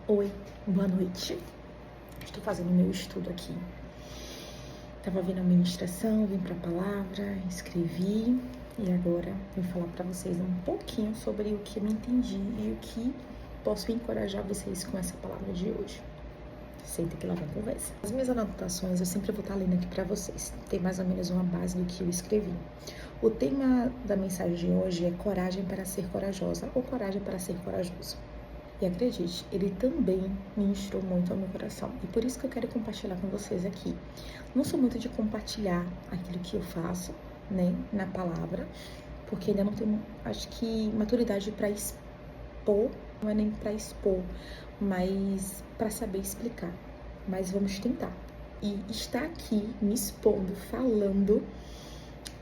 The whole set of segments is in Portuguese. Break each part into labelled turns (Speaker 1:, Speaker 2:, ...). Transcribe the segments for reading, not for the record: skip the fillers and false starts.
Speaker 1: Oi, boa noite. Estou fazendo meu estudo aqui. Tava vendo a ministração, vim para a palavra, escrevi e agora vou falar para vocês um pouquinho sobre o que eu entendi e o que posso encorajar vocês com essa palavra de hoje. Senta que lá vem conversa. As minhas anotações eu sempre vou estar lendo aqui para vocês. Tem mais ou menos uma base do que eu escrevi. O tema da mensagem de hoje é coragem para ser corajosa ou coragem para ser corajoso. E acredite, ele também ministrou muito ao meu coração. E por isso que eu quero compartilhar com vocês aqui. Não sou muito de compartilhar aquilo que eu faço, né, na palavra, porque ainda não tenho, acho que, maturidade para expor, não é nem para expor, mas para saber explicar. Mas vamos tentar. E estar aqui me expondo, falando,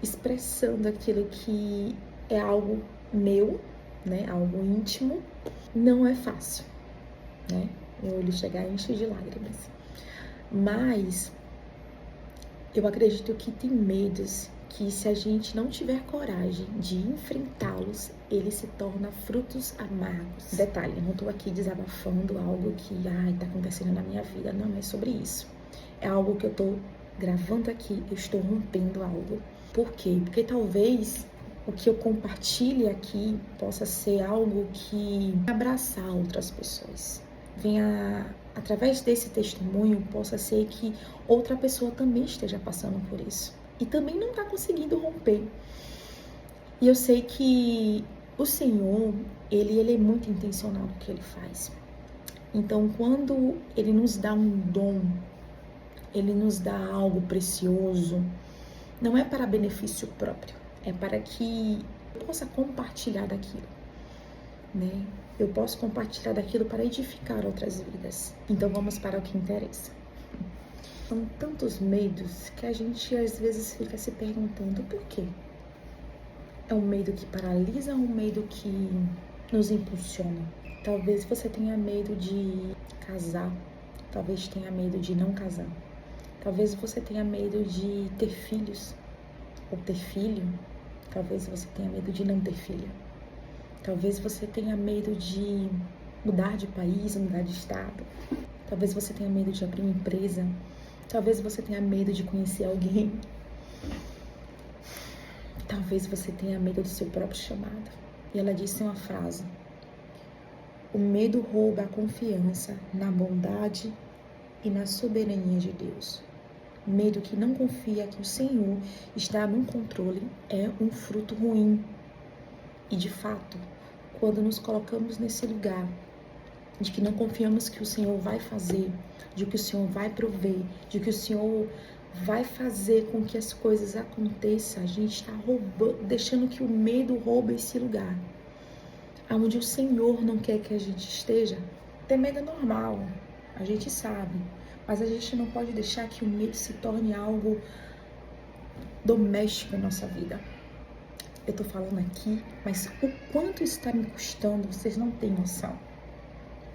Speaker 1: expressando aquilo que é algo meu, né, algo íntimo, não é fácil, né? Meu olho chega a encher de lágrimas. Mas eu acredito que tem medos que, se a gente não tiver coragem de enfrentá-los, eles se tornam frutos amargos. Detalhe, eu não tô aqui desabafando algo que, tá acontecendo na minha vida. Não é sobre isso. É algo que eu tô gravando aqui, eu estou rompendo algo. Por quê? Porque talvez o que eu compartilhe aqui possa ser algo que abraçar outras pessoas. Venha, através desse testemunho, possa ser que outra pessoa também esteja passando por isso. E também não está conseguindo romper. E eu sei que o Senhor, ele é muito intencional no que Ele faz. Então, quando Ele nos dá um dom, Ele nos dá algo precioso, não é para benefício próprio. É para que eu possa compartilhar daquilo, né? Eu posso compartilhar daquilo para edificar outras vidas. Então vamos para o que interessa. São tantos medos que a gente às vezes fica se perguntando por quê. É um medo que paralisa ou um medo que nos impulsiona? Talvez você tenha medo de casar, talvez tenha medo de não casar. Talvez você tenha medo de ter filhos ou ter filho. Talvez você tenha medo de não ter filho. Talvez você tenha medo de mudar de país, mudar de estado. Talvez você tenha medo de abrir uma empresa. Talvez você tenha medo de conhecer alguém. Talvez você tenha medo do seu próprio chamado. E ela disse uma frase: o medo rouba a confiança na bondade e na soberania de Deus. Medo que não confia que o Senhor está no controle é um fruto ruim. E de fato, quando nos colocamos nesse lugar de que não confiamos que o Senhor vai fazer, de que o Senhor vai prover, de que o Senhor vai fazer com que as coisas aconteçam, a gente está roubando, deixando que o medo roube esse lugar. Onde o Senhor não quer que a gente esteja. Ter medo é normal, a gente sabe. Mas a gente não pode deixar que o medo se torne algo doméstico em nossa vida. Eu tô falando aqui, mas o quanto está me custando, vocês não têm noção.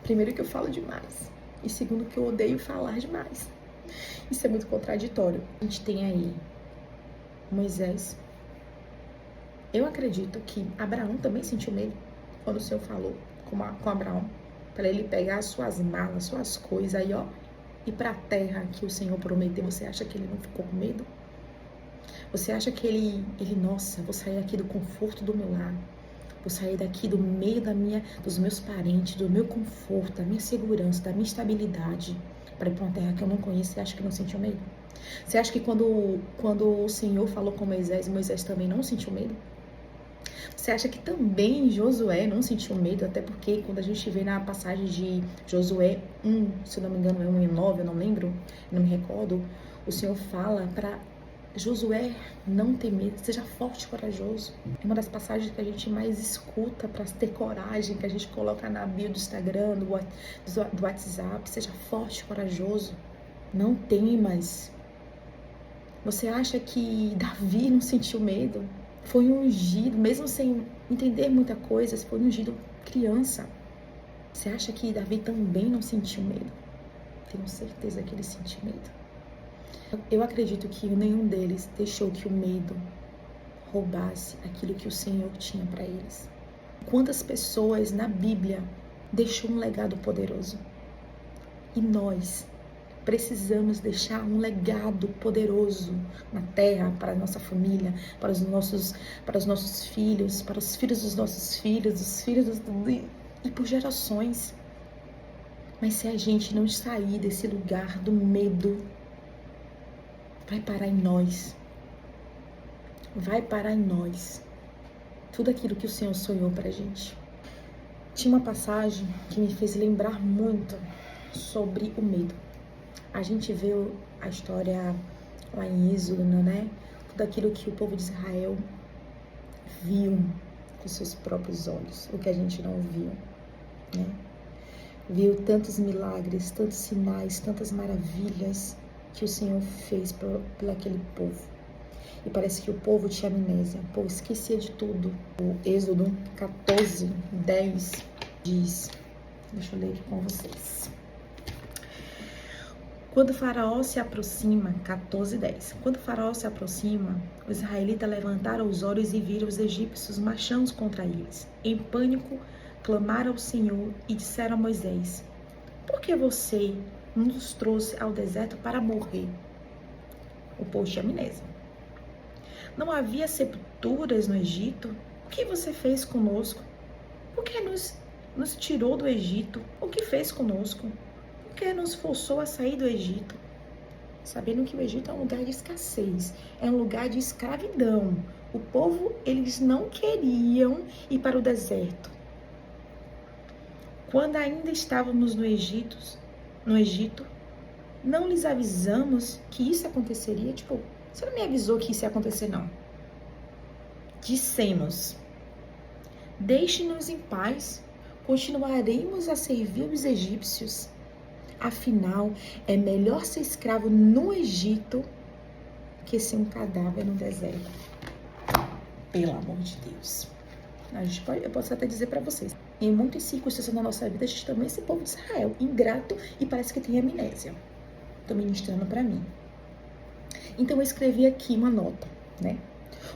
Speaker 1: Primeiro que eu falo demais. E segundo que eu odeio falar demais. Isso é muito contraditório. A gente tem aí Moisés. Eu acredito que Abraão também sentiu medo quando o Senhor falou com Abraão. Para ele pegar as suas malas, suas coisas aí, e para a terra que o Senhor prometeu. Você acha que ele não ficou com medo? Você acha que ele, nossa, vou sair aqui do conforto do meu lar, vou sair daqui do meio dos meus parentes, do meu conforto, da minha segurança, da minha estabilidade, para ir para uma terra que eu não conheço? Você acha que não sentiu medo? Você acha que quando o Senhor falou com Moisés, Moisés também não sentiu medo? Você acha que também Josué não sentiu medo? Até porque quando a gente vê na passagem de Josué 1, se eu não me engano é 1 e 9, eu não lembro, não me recordo, o Senhor fala para Josué não ter medo, seja forte e corajoso. É uma das passagens que a gente mais escuta para ter coragem, que a gente coloca na bio do Instagram, do WhatsApp. Seja forte e corajoso, não temas. Você acha que Davi não sentiu medo? Foi ungido, mesmo sem entender muita coisa, foi ungido criança. Você acha que Davi também não sentiu medo? Tenho certeza que ele sentiu medo. Eu acredito que nenhum deles deixou que o medo roubasse aquilo que o Senhor tinha para eles. Quantas pessoas na Bíblia deixou um legado poderoso? E nós precisamos deixar um legado poderoso na terra, para a nossa família, para os nossos filhos, para os filhos dos nossos filhos, os filhos e por gerações. Mas se a gente não sair desse lugar do medo, vai parar em nós. Vai parar em nós tudo aquilo que o Senhor sonhou pra gente. Tinha uma passagem que me fez lembrar muito sobre o medo. A gente vê a história lá em Êxodo, né? Tudo aquilo que o povo de Israel viu com seus próprios olhos, o que a gente não viu, né? Viu tantos milagres, tantos sinais, tantas maravilhas que o Senhor fez por aquele povo. E parece que o povo tinha amnésia, o povo esquecia de tudo. O Êxodo 14, 10 diz, deixa eu ler aqui com vocês. Quando o faraó se aproxima, 14:10. Quando o faraó se aproxima, os israelitas levantaram os olhos e viram os egípcios marchando contra eles. Em pânico, clamaram ao Senhor e disseram a Moisés: por que você nos trouxe ao deserto para morrer? O povo tinha amnésia. Não havia sepulturas no Egito? O que você fez conosco? Por que nos tirou do Egito? O que fez conosco? Por que nos forçou a sair do Egito? Sabendo que o Egito é um lugar de escassez, é um lugar de escravidão. O povo, eles não queriam ir para o deserto. Quando ainda estávamos no Egito, não lhes avisamos que isso aconteceria? Tipo, você não me avisou que isso ia acontecer, não. Dissemos: deixe-nos em paz, continuaremos a servir os egípcios. Afinal, é melhor ser escravo no Egito que ser um cadáver no deserto. Pelo amor de Deus. Eu posso até dizer para vocês, em muitas circunstâncias na nossa vida, a gente também é esse povo de Israel, ingrato e parece que tem amnésia. Estou ministrando para mim. Então eu escrevi aqui uma nota, né?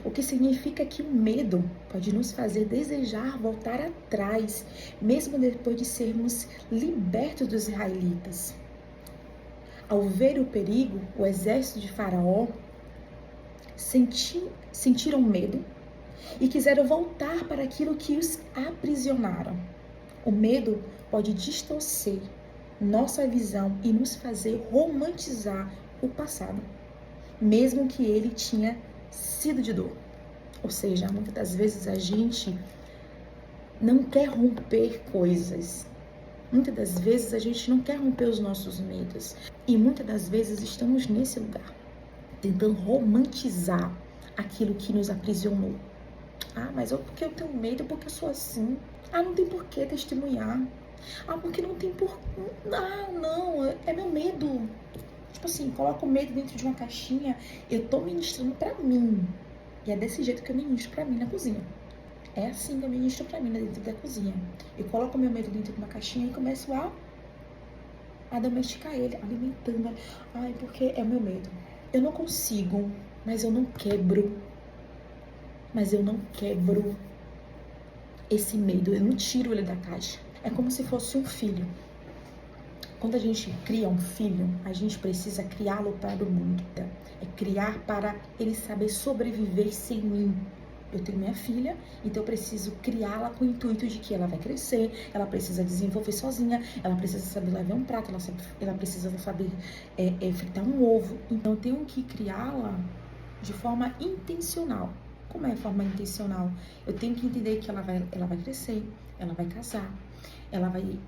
Speaker 1: O que significa que o medo pode nos fazer desejar voltar atrás, mesmo depois de sermos libertos dos israelitas. Ao ver o perigo, o exército de Faraó sentiram medo e quiseram voltar para aquilo que os aprisionaram. O medo pode distorcer nossa visão e nos fazer romantizar o passado, mesmo que ele tinha sido de dor. Ou seja, muitas das vezes a gente não quer romper coisas. Muitas das vezes a gente não quer romper os nossos medos. E muitas das vezes estamos nesse lugar, tentando romantizar aquilo que nos aprisionou. Ah, mas porque eu tenho medo, porque eu sou assim. Ah, não tem por que testemunhar. Ah, porque não tem por... não, é meu medo. Tipo assim, coloco o medo dentro de uma caixinha, eu tô ministrando pra mim. E é desse jeito que eu ministro pra mim na cozinha. É assim que eu ministro pra mim dentro da cozinha. Eu coloco o meu medo dentro de uma caixinha e começo a domesticar ele, alimentando. Ai, porque é o meu medo. Eu não consigo, mas eu não quebro. Mas eu não quebro esse medo, eu não tiro ele da caixa. É como se fosse um filho. Quando a gente cria um filho, a gente precisa criá-lo para o mundo. É criar para ele saber sobreviver sem mim. Eu tenho minha filha, então eu preciso criá-la com o intuito de que ela vai crescer, ela precisa desenvolver sozinha, ela precisa saber lavar um prato, ela precisa saber fritar um ovo. Então eu tenho que criá-la de forma intencional. Como é a forma intencional? Eu tenho que entender que ela vai crescer, ela vai casar,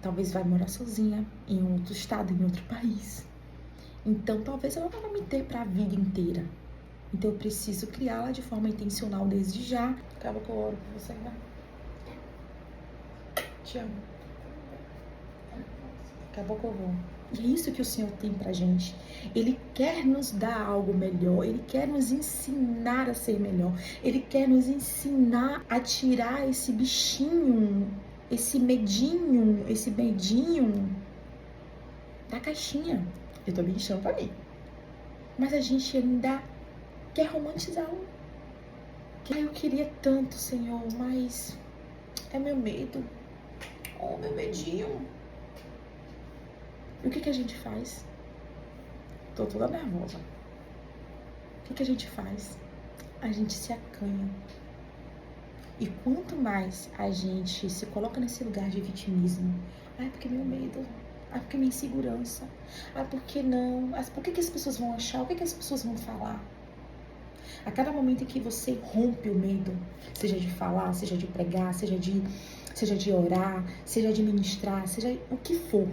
Speaker 1: talvez vai morar sozinha em outro estado, em outro país. Então, talvez ela não vai me ter para a vida inteira. Então, eu preciso criá-la de forma intencional desde já. Acaba com o ouro pra você, né? Te amo. Acabou com o ouro. E é isso que o Senhor tem pra gente. Ele quer nos dar algo melhor. Ele quer nos ensinar a ser melhor. Ele quer nos ensinar a tirar esse bichinho, esse medinho da caixinha. Eu tô ministrando pra mim. Mas a gente ainda quer romantizá-lo. Eu queria tanto, Senhor, mas é meu medo. Oh, meu medinho. E o que a gente faz? Tô toda nervosa. O que a gente faz? A gente se acanha. E quanto mais a gente se coloca nesse lugar de vitimismo, porque meu medo, porque minha insegurança, porque não, por que as pessoas vão achar, o que as pessoas vão falar? A cada momento em que você rompe o medo, seja de falar, seja de pregar, seja de orar, seja de ministrar, seja o que for,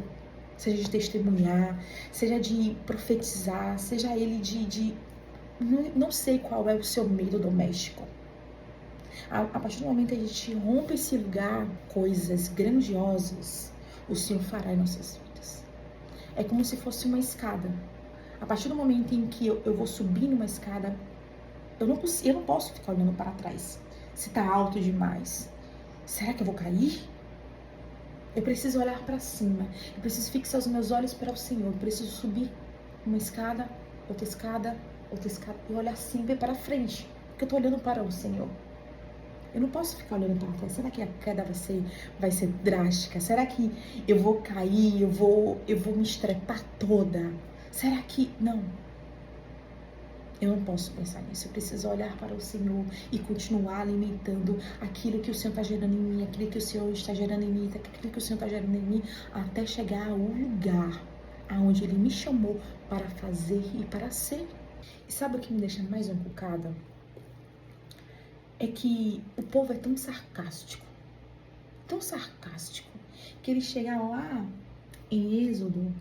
Speaker 1: seja de testemunhar, seja de profetizar, seja ele não sei qual é o seu medo doméstico. A partir do momento que a gente rompe esse lugar, coisas grandiosas o Senhor fará em nossas vidas. É como se fosse uma escada. A partir do momento em que eu vou subir numa escada, eu não posso ficar olhando para trás. Se tá alto demais, será que eu vou cair? Eu preciso olhar para cima. Eu preciso fixar os meus olhos para o Senhor. Eu preciso subir uma escada, outra escada, e olhar sempre para frente, porque eu tô olhando para o Senhor. Eu não posso ficar olhando para trás. Será que a queda vai ser drástica? Será que eu vou cair? Eu vou me estrepar toda? Será que... Não. Eu não posso pensar nisso. Eu preciso olhar para o Senhor e continuar alimentando aquilo que o Senhor está gerando em mim, aquilo que o Senhor está gerando em mim, aquilo que o Senhor está gerando em mim, até chegar ao lugar aonde Ele me chamou para fazer e para ser. E sabe o que me deixa mais encucada? É que o povo é tão sarcástico, que ele chega lá em Êxodo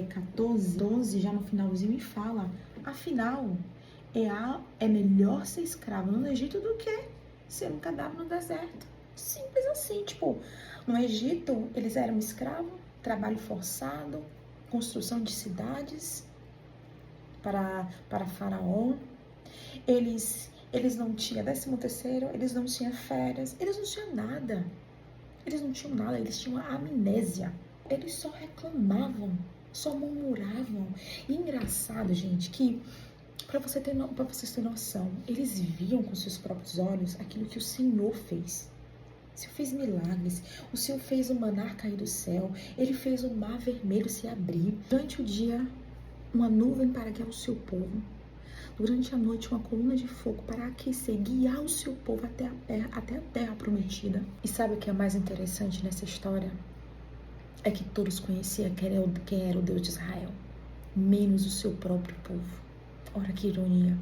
Speaker 1: 14, 12, já no finalzinho, e fala, afinal, é melhor ser escravo no Egito do que ser um cadáver no deserto. Simples assim, tipo, no Egito eles eram escravos, trabalho forçado, construção de cidades para Faraó, eles não tinham 13º, eles não tinham férias, eles não tinham nada. Eles tinham amnésia. Eles só reclamavam, só murmuravam. E engraçado, gente, que para vocês terem noção, eles viam com seus próprios olhos aquilo que o Senhor fez. O Senhor fez milagres, o Senhor fez o maná cair do céu, Ele fez o mar vermelho se abrir. Durante o dia, uma nuvem para guiar o seu povo. Durante a noite, uma coluna de fogo para aquecer, guiar o seu povo até a terra prometida. E sabe o que é mais interessante nessa história? É que todos conheciam quem era o Deus de Israel, menos o seu próprio povo. Ora, que ironia.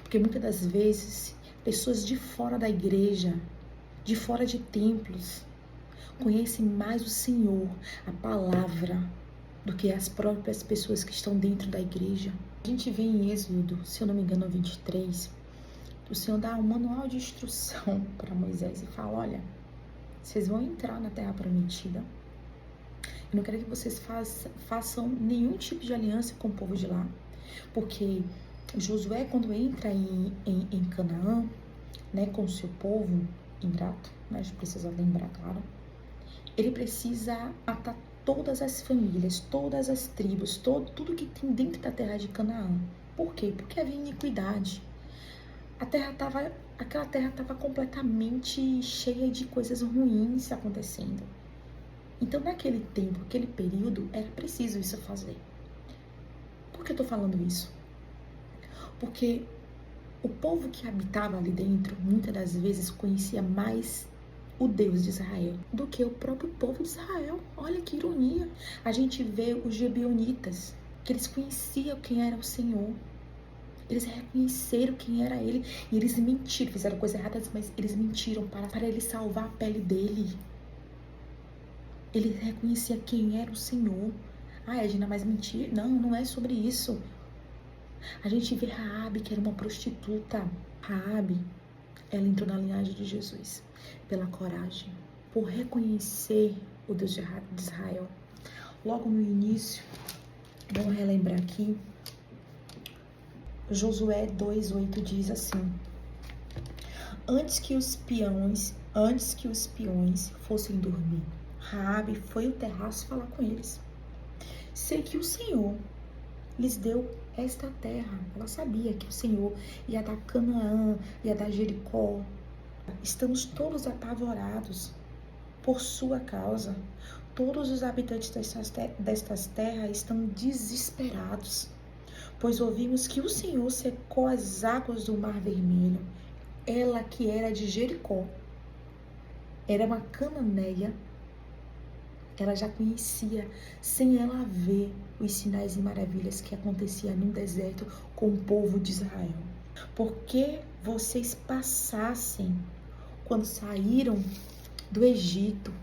Speaker 1: Porque muitas das vezes, pessoas de fora da igreja, de fora de templos, conhecem mais o Senhor, a palavra, do que as próprias pessoas que estão dentro da igreja. A gente vê em Êxodo, se eu não me engano, 23, o Senhor dá um manual de instrução para Moisés e fala, olha, vocês vão entrar na terra prometida. Eu não quero que vocês façam nenhum tipo de aliança com o povo de lá, porque Josué, quando entra em Canaã, né, com o seu povo ingrato, né, a gente precisa lembrar, claro, ele precisa matar todas as famílias, todas as tribos, tudo que tem dentro da terra de Canaã. Por quê? Porque havia iniquidade. Aquela terra estava completamente cheia de coisas ruins acontecendo. Então, naquele tempo, aquele período, era preciso isso fazer. Por que eu tô falando isso? Porque o povo que habitava ali dentro, muitas das vezes, conhecia mais o Deus de Israel do que o próprio povo de Israel. Olha que ironia. A gente vê os gibeonitas, que eles conheciam quem era o Senhor. Eles reconheceram quem era Ele. E eles mentiram, fizeram coisas erradas, mas eles mentiram para Ele salvar a pele dele. Ele reconhecia quem era o Senhor. Edna, mas mentir? Não é sobre isso. A gente vê Raabe, que era uma prostituta. Raabe, ela entrou na linhagem de Jesus pela coragem, por reconhecer o Deus de Israel. Logo no início, vamos relembrar aqui, Josué 2:8 diz assim: Antes que os peões fossem dormir, Raabe foi ao terraço falar com eles. Sei que o Senhor lhes deu esta terra. Ela sabia que o Senhor ia dar Canaã, ia dar Jericó. Estamos todos apavorados por sua causa. todos os habitantes destas terras estão desesperados, pois ouvimos que o Senhor secou as águas do Mar Vermelho. Ela que era de Jericó, era uma cananeia, ela já conhecia, sem ela ver os sinais e maravilhas que aconteciam no deserto com o povo de Israel. Porque vocês passassem quando saíram do Egito,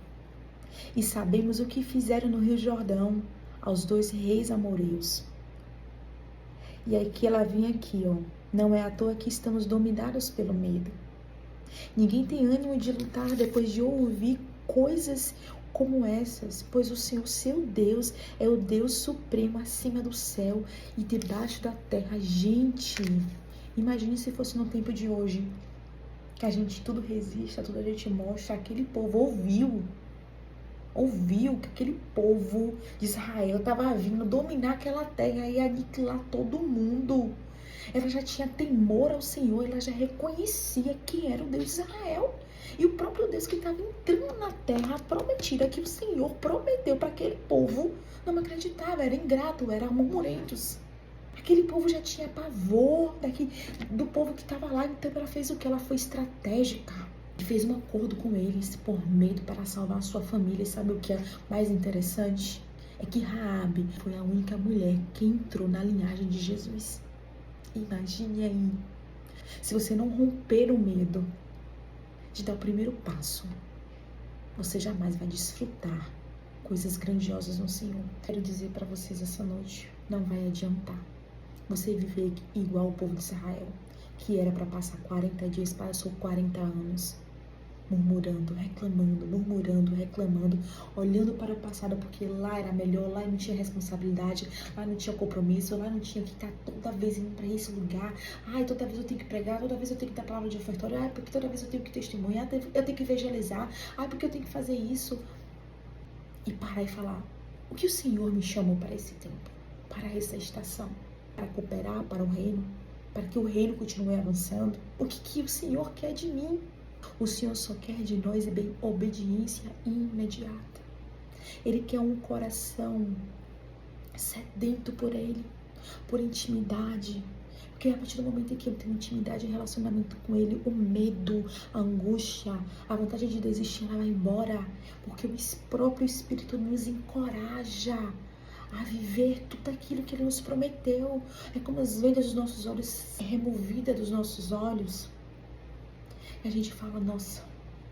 Speaker 1: e sabemos o que fizeram no Rio Jordão aos 2 reis amorreus. E aí que ela vinha aqui, ó. Não é à toa que estamos dominados pelo medo. Ninguém tem ânimo de lutar depois de ouvir coisas como essas, pois o Senhor, seu Deus, é o Deus supremo acima do céu e debaixo da terra. Gente, imagine se fosse no tempo de hoje, que a gente tudo resiste, tudo a gente mostra. Aquele povo ouviu que aquele povo de Israel estava vindo dominar aquela terra e aniquilar todo mundo. Ela já tinha temor ao Senhor, ela já reconhecia que era o Deus de Israel. E o próprio Deus que estava entrando na terra prometida, que o Senhor prometeu para aquele povo, não acreditava, era ingrato, era murmurentos. Aquele povo já tinha pavor do povo que estava lá, então ela fez o que? Ela foi estratégica. E fez um acordo com eles por medo para salvar a sua família. E sabe o que é mais interessante? É que Raabe foi a única mulher que entrou na linhagem de Jesus. Imagine aí, se você não romper o medo de dar o primeiro passo, você jamais vai desfrutar coisas grandiosas no Senhor. Quero dizer para vocês essa noite, não vai adiantar você viver igual o povo de Israel, que era para passar 40 dias, passou 40 anos, murmurando, reclamando, olhando para o passado, porque lá era melhor, lá não tinha responsabilidade, lá não tinha compromisso, lá não tinha que estar toda vez indo para esse lugar. Ai, toda vez eu tenho que pregar, toda vez eu tenho que dar palavra de ofertório, ai, porque toda vez eu tenho que testemunhar, eu tenho que evangelizar, ai, porque eu tenho que fazer isso. E parar e falar, o que o Senhor me chamou para esse tempo, para essa estação, para cooperar para o reino, para que o reino continue avançando? O que o Senhor quer de mim? O Senhor só quer de nós obediência imediata. Ele quer um coração sedento por Ele, por intimidade. Porque a partir do momento em que eu tenho intimidade e relacionamento com Ele, o medo, a angústia, a vontade de desistir, ela vai embora. Porque o próprio Espírito nos encoraja a viver tudo aquilo que Ele nos prometeu. É como as vendas dos nossos olhos removidas dos nossos olhos. E a gente fala, nossa,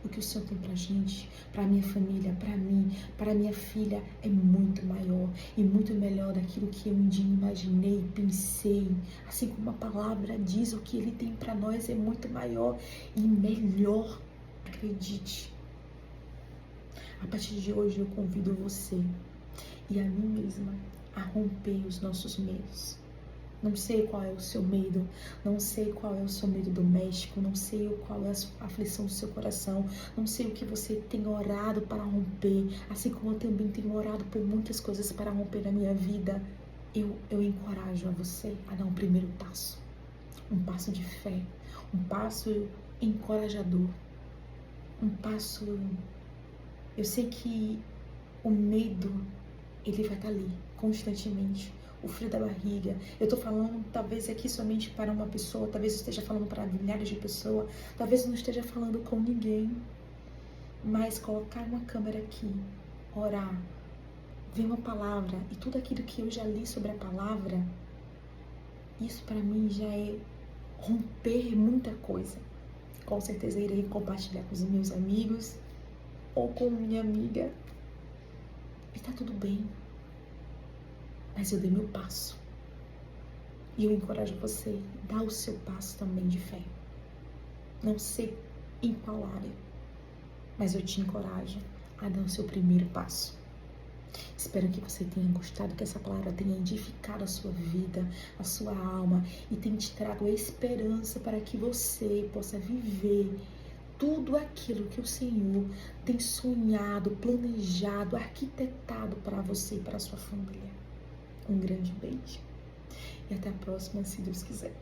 Speaker 1: o que o Senhor tem pra gente, pra minha família, pra mim, para minha filha, é muito maior e muito melhor daquilo que eu um dia imaginei, pensei. Assim como a palavra diz, o que Ele tem pra nós é muito maior e melhor. Acredite. A partir de hoje eu convido você e a mim mesma a romper os nossos medos. Não sei qual é o seu medo, não sei qual é o seu medo doméstico, não sei qual é a aflição do seu coração, não sei o que você tem orado para romper, assim como eu também tenho orado por muitas coisas para romper na minha vida. Eu encorajo a você a dar um primeiro passo, um passo de fé, um passo encorajador, um passo... Eu sei que o medo, ele vai estar ali constantemente. O frio da barriga. Eu tô falando talvez aqui somente para uma pessoa, talvez eu esteja falando para milhares de pessoas, talvez eu não esteja falando com ninguém, mas colocar uma câmera aqui, orar, ver uma palavra e tudo aquilo que eu já li sobre a palavra, isso para mim já é romper muita coisa. Com certeza irei compartilhar com os meus amigos ou com minha amiga e tá tudo bem. Mas eu dei meu passo. E eu encorajo você, dá o seu passo também de fé. Não sei em qual área, mas eu te encorajo a dar o seu primeiro passo. Espero que você tenha gostado, que essa palavra tenha edificado a sua vida, a sua alma e tenha te trago a esperança para que você possa viver tudo aquilo que o Senhor tem sonhado, planejado, arquitetado para você e para a sua família. Um grande beijo e até a próxima, se Deus quiser.